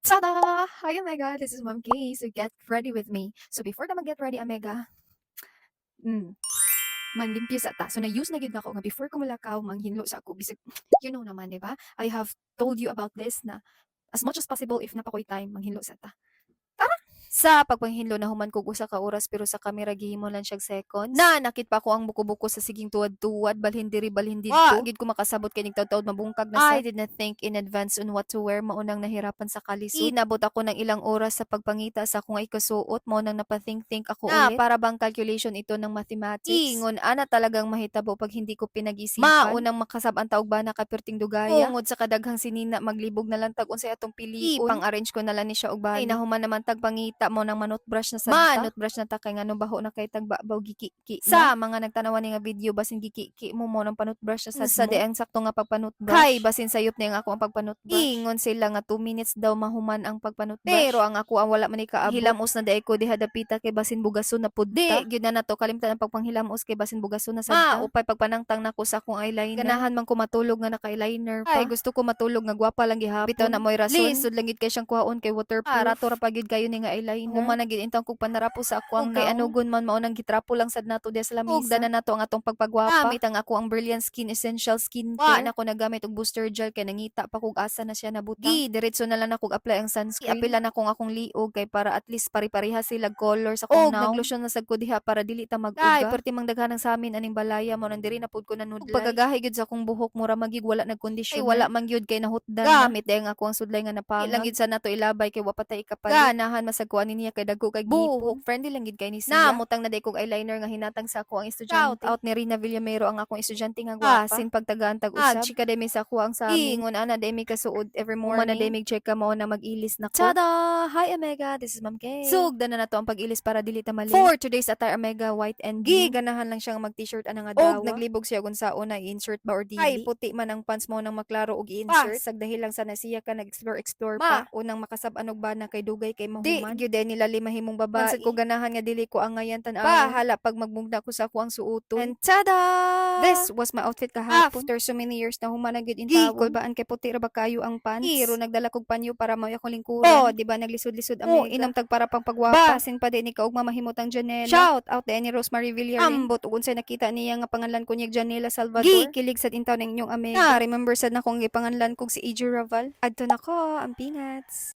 Tada! Hi, Omega. This is Mom K. So get ready with me. So before na mag-get ready, Omega, mm, manlimpyo sa ta. So na-use na gyud ako nga before ko mulakaw, manghinlo sa ako. Bisag, you know naman, di ba? I have told you about this na as much as possible if napakoy time, manghinlo sa ta. Sa pagpanghinlo nahuman kog usa ka oras pero sa kamera gihimo lang siyag seconds. Na nakit pa ko ang buko-buko sa siging tuwad-tuwad balhin diri balhin didto. Gid ko makasabot kay ning taud-taud mabungkag na sa. I did not think in advance on what to wear maunang nahirapan sa kalisod. Inabot ako ng ilang oras sa pagpangita sa akong ikasuot mo nang napathink-think ako ulit. Para bang calculation ito ng mathematics. Ingon ana talagang mahitabo pag hindi ko pinag-isipan. Maunang makasab-an taog ba na kapirting dugaya. Tungod sa kadaghang sinina maglibog na lang tag unsay atong piliun. Ipang-arrange ko na lang ni siya og bali. Ay nahuman naman tag pangita mo nang manutbrush na sa manutbrush na ta kay ngano baho na kay tag babaw gikiki sa mga nagtanawan ni nga video basin gikiki mo ng panutbrush na sa di ang sakto nga pagpanutbrush kay basin sayop ni ang ako ang pagpanutbrush ingon sila nga 2 minutes daw mahuman ang pagpanutbrush pero ang ako ang wala man ni kaabot hilamos na dai ko diha dapita kay basin bugason na pudta gyud na nato kalimtan ang pagpanghilamos kay basin bugason na sa upay pagpanangtang nako sa akong eyeliner ganahan man ko matulog nga naka-eyeliner pa ay gusto ko matulog nga gwapa lang gihapon bitaw na moy rason lisod lang gid kay siyang kuhaon kay waterproof para to ra pa gyud kayo ni nga eyeliner managid intang kog panarapo sa ako ang kay anugon man mao nang gitrapo lang sad nato diha sa lamisa ug dana nato ang atong pagpagwapa gamit ang ako ang Brilliant Skin Essential Skin Care na ako nagamit og booster gel kay nangita pa kog asa na siya nabutang diretso na lang ako apply ang sunscreen apila na akong liog kay para at least pari-parehas sila color sa akong naw naglotion na sad ko diha para dili ta mag-uga ay perti mang daghanang sa amin aning balaya mo nang diri na pud ko nanudlay pagagahi gyud sa akong buhok mura magig wala nagkondisyon ay wala man gyud kay nahutdan gamit dahil nga ako ang sudlay nga napangag ilang gyud sa nato ilabay kay wa patay ikapalit ganahan masagkuan niya kay dagko kay buhok friendly lang gid kay ni siya namutang na day kog eyeliner nga hinatang sa ako ang estudyante shout out ni Rina Villamero ang akong estudyante nga gwapa sin pagtagaan tag usab chika day may sa ako ang sa amin ingon ana day may kasuod every morning man day may check ka mo na mag-ilis na ko tada hi Omega this is Ma'am K sugda na nato ang pag-ilis para dili ta mali for today's attire Omega white and blue ganahan lang siyang mag t-shirt ana nga dawa og naglibog siya kung saon na i-insert ba or dili ay puti man ang pants mo nang maklaro og i-insert sag dahil lang sa nasiya ka nag-explore pa unang makasab-anog ba na kay dugay kay mahuman di gyud nila limahimong babae sa ko ganahan nga dili ko ang ngayan tan bahala pag magmugna ko sa ako ang suoton and tada this was my outfit kahapon after so many years na humana gyud in tawon ko baan kay puti ra ba kayo ang pants pero nagdala kog panyo para mao akong lingkuran oh di ba naglisod-lisod ami inom tag para pang pagwapa basin pa din ni kaugma mahimutang Janela shout out ni Rosemary Villarin ambot ug unsay nakita niya nga pangalan ko niya Janela Salvador kilig sad intaw ning inyong Omega remember sad na kong gipanganlan kog si AJ Raval adto nako ang pingats